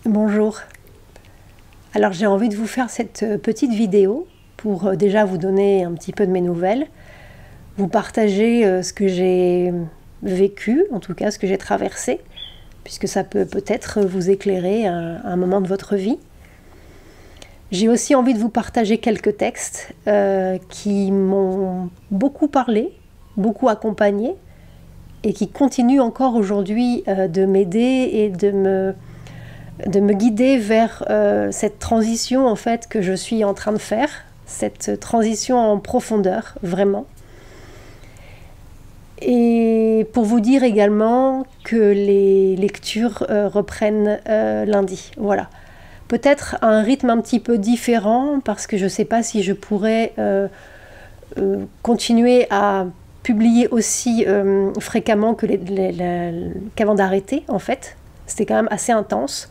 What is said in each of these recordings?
Bonjour. Alors j'ai envie de vous faire cette petite vidéo pour déjà vous donner un petit peu de mes nouvelles, vous partager ce que j'ai vécu, en tout cas ce que j'ai traversé, puisque ça peut peut-être vous éclairer à un moment de votre vie. J'ai aussi envie de vous partager quelques textes qui m'ont beaucoup parlé, beaucoup accompagné, et qui continuent encore aujourd'hui de m'aider et de me guider vers cette transition en fait que je suis en train de faire, cette transition en profondeur, vraiment. Et pour vous dire également que les lectures reprennent lundi. Voilà. Peut-être à un rythme un petit peu différent, parce que je ne sais pas si je pourrais continuer à publier aussi fréquemment qu'avant d'arrêter, en fait. C'était quand même assez intense.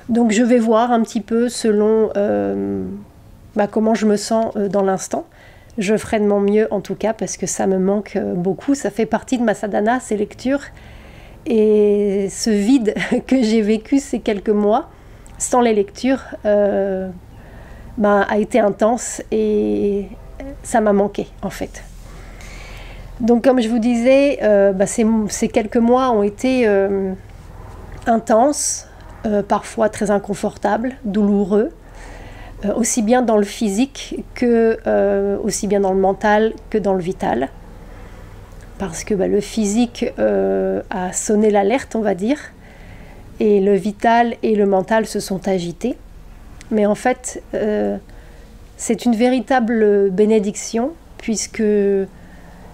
Donc je vais voir un petit peu selon comment je me sens dans l'instant. Je ferai de mon mieux en tout cas parce que ça me manque beaucoup. Ça fait partie de ma sadhana, ces lectures. Et ce vide que j'ai vécu ces quelques mois, sans les lectures, a été intense et ça m'a manqué en fait. Donc comme je vous disais, ces quelques mois ont été intenses, parfois très inconfortables, douloureux, aussi bien dans le physique que aussi bien dans le mental que dans le vital. Parce que le physique a sonné l'alerte, on va dire, et le vital et le mental se sont agités. Mais en fait, c'est une véritable bénédiction, puisque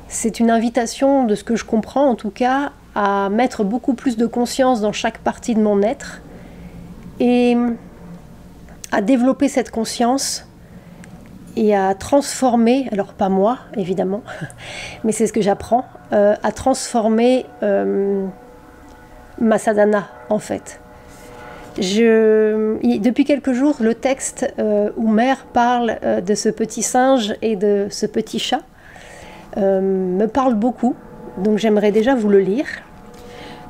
c'est une invitation, de ce que je comprends en tout cas, à mettre beaucoup plus de conscience dans chaque partie de mon être et à développer cette conscience et à transformer, alors pas moi évidemment, mais c'est ce que j'apprends, à transformer ma sadhana en fait. Depuis quelques jours, le texte où Mère parle de ce petit singe et de ce petit chat me parle beaucoup, donc j'aimerais déjà vous le lire.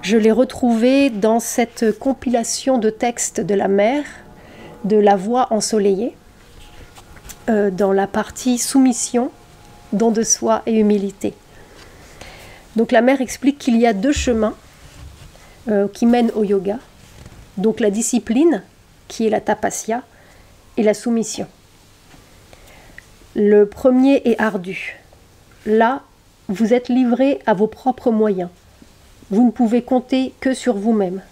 Je l'ai retrouvé dans cette compilation de textes de la Mère, de la voix ensoleillée, dans la partie soumission, don de soi et humilité. Donc la Mère explique qu'il y a deux chemins qui mènent au yoga, donc la discipline, qui est la tapasya, et la soumission. Le premier est ardu. Là, vous êtes livré à vos propres moyens. Vous ne pouvez compter que sur vous-même.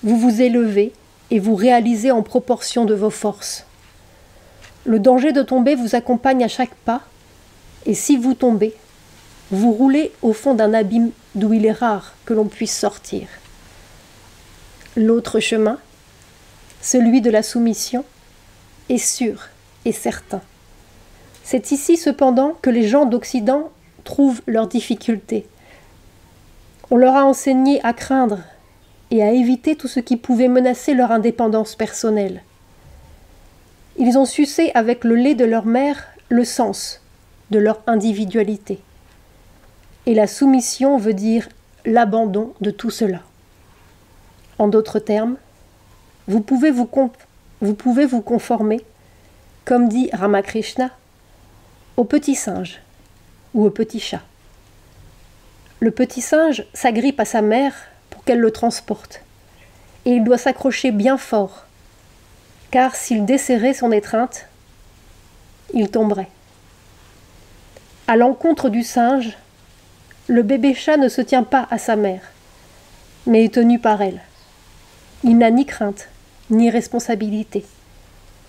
Vous vous élevez et vous réalisez en proportion de vos forces. Le danger de tomber vous accompagne à chaque pas, et si vous tombez, vous roulez au fond d'un abîme d'où il est rare que l'on puisse sortir. L'autre chemin, celui de la soumission, est sûr et certain. C'est ici cependant que les gens d'Occident trouvent leurs difficultés. On leur a enseigné à craindre et à éviter tout ce qui pouvait menacer leur indépendance personnelle. Ils ont sucé avec le lait de leur mère le sens de leur individualité. Et la soumission veut dire l'abandon de tout cela. En d'autres termes, vous pouvez vous conformer, comme dit Ramakrishna, au petit singe ou au petit chat. Le petit singe s'agrippe à sa mère pour qu'elle le transporte, et il doit s'accrocher bien fort, car s'il desserrait son étreinte, il tomberait. À l'encontre du singe, le bébé chat ne se tient pas à sa mère, mais est tenu par elle. Il n'a ni crainte, ni responsabilité.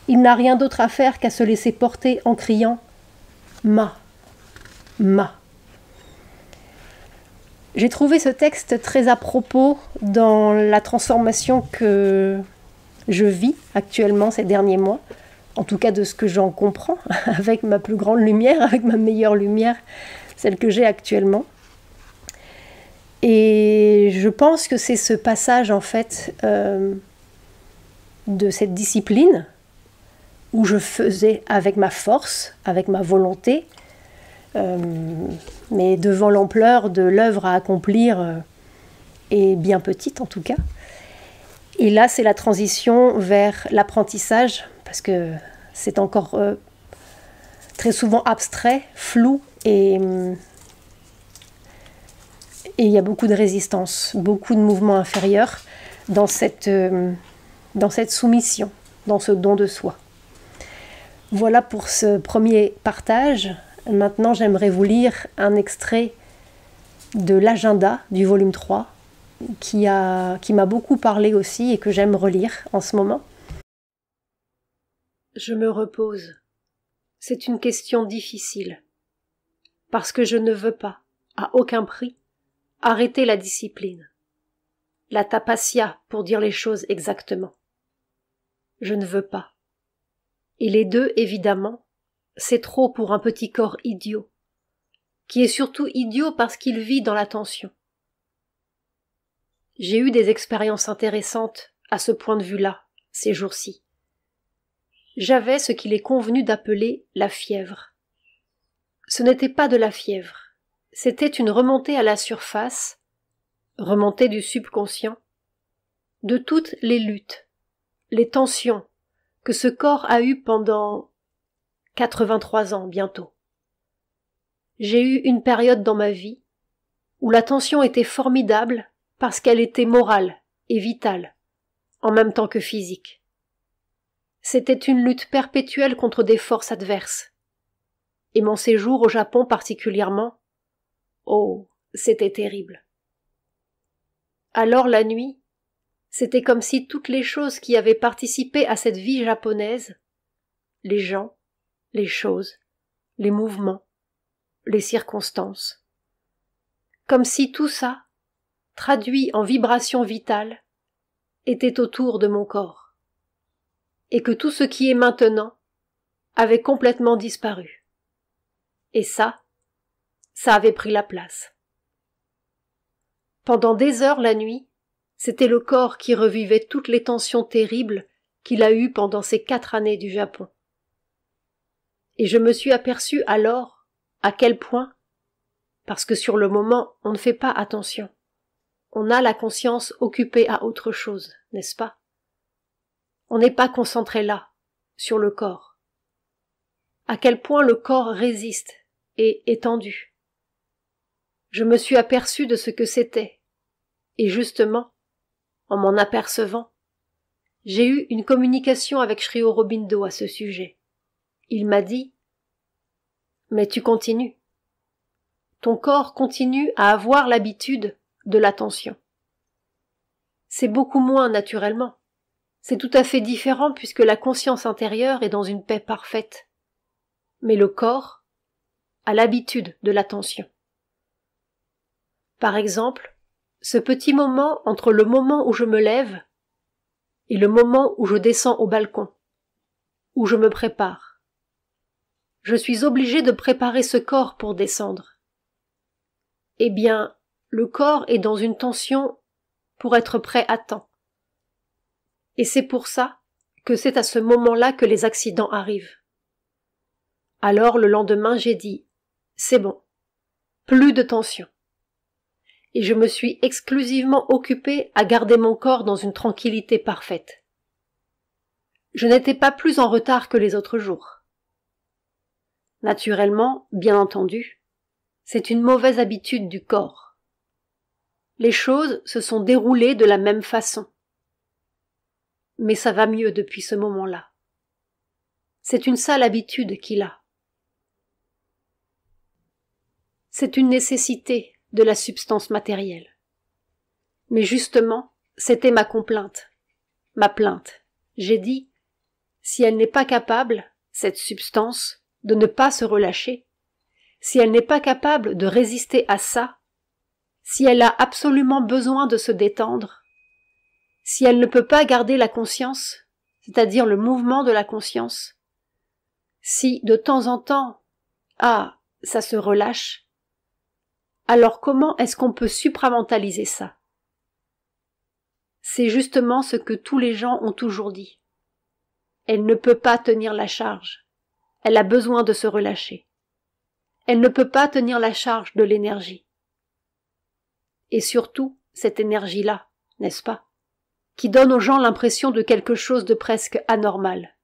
Il n'a rien d'autre à faire qu'à se laisser porter en criant « Ma, ma ». J'ai trouvé ce texte très à propos dans la transformation que je vis actuellement ces derniers mois, en tout cas de ce que j'en comprends, avec ma plus grande lumière, avec ma meilleure lumière, celle que j'ai actuellement. Et je pense que c'est ce passage en fait de cette discipline où je faisais avec ma force, avec ma volonté, mais devant l'ampleur de l'œuvre à accomplir, et bien petite en tout cas. Et là, c'est la transition vers l'apprentissage, parce que c'est encore très souvent abstrait, flou, et il y a beaucoup de résistance, beaucoup de mouvements inférieurs dans cette soumission, dans ce don de soi. Voilà pour ce premier partage. Maintenant, j'aimerais vous lire un extrait de l'agenda du volume 3 qui m'a beaucoup parlé aussi et que j'aime relire en ce moment. Je me repose. C'est une question difficile, parce que je ne veux pas, à aucun prix, arrêter la discipline, la tapasya pour dire les choses exactement. Je ne veux pas. Et les deux, évidemment, c'est trop pour un petit corps idiot, qui est surtout idiot parce qu'il vit dans la tension. J'ai eu des expériences intéressantes à ce point de vue-là, ces jours-ci. J'avais ce qu'il est convenu d'appeler la fièvre. Ce n'était pas de la fièvre, c'était une remontée à la surface, remontée du subconscient, de toutes les luttes, les tensions que ce corps a eues pendant 83 ans bientôt. J'ai eu une période dans ma vie où la tension était formidable parce qu'elle était morale et vitale, en même temps que physique. C'était une lutte perpétuelle contre des forces adverses. Et mon séjour au Japon particulièrement, oh, c'était terrible. Alors la nuit, c'était comme si toutes les choses qui avaient participé à cette vie japonaise, les gens, les choses, les mouvements, les circonstances, comme si tout ça, traduit en vibration vitale, était autour de mon corps, et que tout ce qui est maintenant avait complètement disparu. Et ça avait pris la place. Pendant des heures la nuit, c'était le corps qui revivait toutes les tensions terribles qu'il a eues pendant ces 4 années du Japon. Et je me suis aperçu alors à quel point, parce que sur le moment on ne fait pas attention, on a la conscience occupée à autre chose, n'est-ce pas? On n'est pas concentré là, sur le corps. À quel point le corps résiste et est tendu. Je me suis aperçu de ce que c'était, et justement, en m'en apercevant, j'ai eu une communication avec Sri Aurobindo à ce sujet. Il m'a dit « Mais tu continues. Ton corps continue à avoir l'habitude de l'attention. C'est beaucoup moins naturellement. C'est tout à fait différent puisque la conscience intérieure est dans une paix parfaite. Mais le corps a l'habitude de l'attention. Par exemple, ce petit moment entre le moment où je me lève et le moment où je descends au balcon, où je me prépare. Je suis obligée de préparer ce corps pour descendre. Eh bien, le corps est dans une tension pour être prêt à temps. Et c'est pour ça que c'est à ce moment-là que les accidents arrivent. Alors le lendemain, j'ai dit « C'est bon, plus de tension ». Et je me suis exclusivement occupée à garder mon corps dans une tranquillité parfaite. Je n'étais pas plus en retard que les autres jours. Naturellement, bien entendu, c'est une mauvaise habitude du corps. Les choses se sont déroulées de la même façon. Mais ça va mieux depuis ce moment-là. C'est une sale habitude qu'il a. C'est une nécessité de la substance matérielle. Mais justement, c'était ma complainte, ma plainte. J'ai dit, si elle n'est pas capable, cette substance, de ne pas se relâcher, si elle n'est pas capable de résister à ça, si elle a absolument besoin de se détendre, si elle ne peut pas garder la conscience, c'est-à-dire le mouvement de la conscience, si de temps en temps, ça se relâche, alors comment est-ce qu'on peut supramentaliser ça? C'est justement ce que tous les gens ont toujours dit. Elle ne peut pas tenir la charge. Elle a besoin de se relâcher. Elle ne peut pas tenir la charge de l'énergie. Et surtout, cette énergie-là, n'est-ce pas? qui donne aux gens l'impression de quelque chose de presque anormal.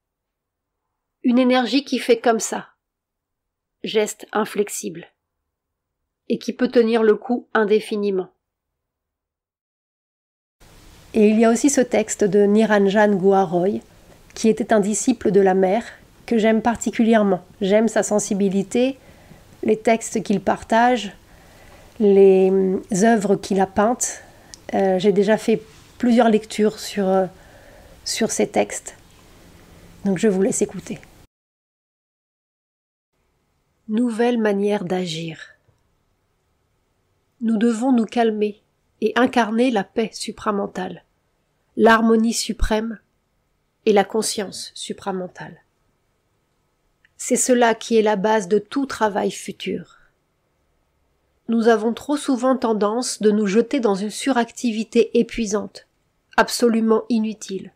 Une énergie qui fait comme ça, geste inflexible, et qui peut tenir le coup indéfiniment. Et il y a aussi ce texte de Niranjan Guha-Roy, qui était un disciple de la mer, que j'aime particulièrement. J'aime sa sensibilité, les textes qu'il partage, les œuvres qu'il a peintes. J'ai déjà fait plusieurs lectures sur ces textes. Donc je vous laisse écouter. Nouvelle manière d'agir. Nous devons nous calmer et incarner la paix supramentale, l'harmonie suprême et la conscience supramentale. C'est cela qui est la base de tout travail futur. Nous avons trop souvent tendance de nous jeter dans une suractivité épuisante, absolument inutile.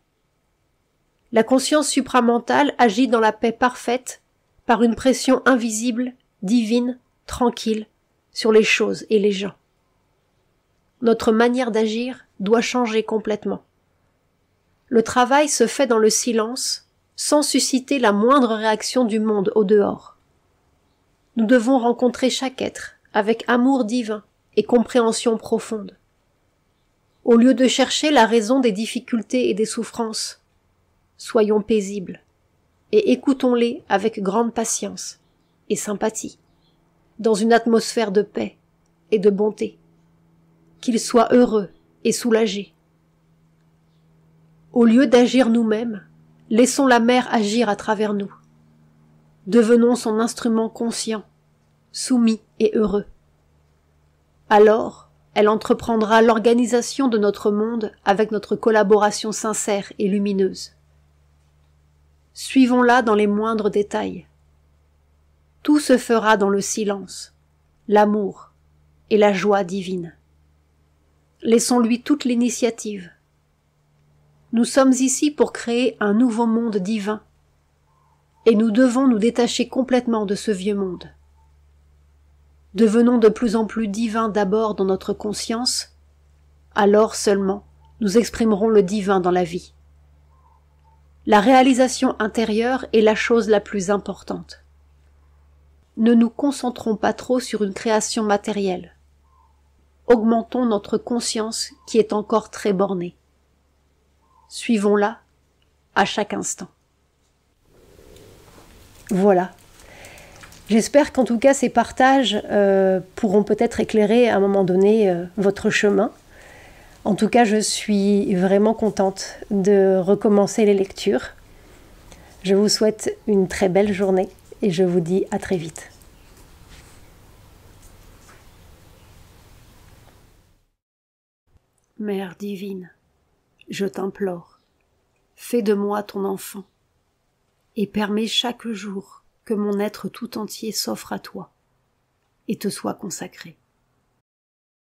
La conscience supramentale agit dans la paix parfaite par une pression invisible, divine, tranquille, sur les choses et les gens. Notre manière d'agir doit changer complètement. Le travail se fait dans le silence, sans susciter la moindre réaction du monde au dehors. Nous devons rencontrer chaque être avec amour divin et compréhension profonde. Au lieu de chercher la raison des difficultés et des souffrances, soyons paisibles et écoutons-les avec grande patience et sympathie, dans une atmosphère de paix et de bonté. Qu'ils soient heureux et soulagés. Au lieu d'agir nous-mêmes, laissons la mer agir à travers nous. Devenons son instrument conscient, soumis et heureux. Alors, elle entreprendra l'organisation de notre monde avec notre collaboration sincère et lumineuse. Suivons-la dans les moindres détails. Tout se fera dans le silence, l'amour et la joie divine. Laissons-lui toute l'initiative. Nous sommes ici pour créer un nouveau monde divin, et nous devons nous détacher complètement de ce vieux monde. Devenons de plus en plus divins d'abord dans notre conscience, alors seulement nous exprimerons le divin dans la vie. La réalisation intérieure est la chose la plus importante. Ne nous concentrons pas trop sur une création matérielle. Augmentons notre conscience qui est encore très bornée. Suivons-la à chaque instant. Voilà. J'espère qu'en tout cas ces partages pourront peut-être éclairer à un moment donné votre chemin. En tout cas, je suis vraiment contente de recommencer les lectures. Je vous souhaite une très belle journée et je vous dis à très vite. Mère divine, je t'implore, fais de moi ton enfant et permets chaque jour que mon être tout entier s'offre à toi et te soit consacré.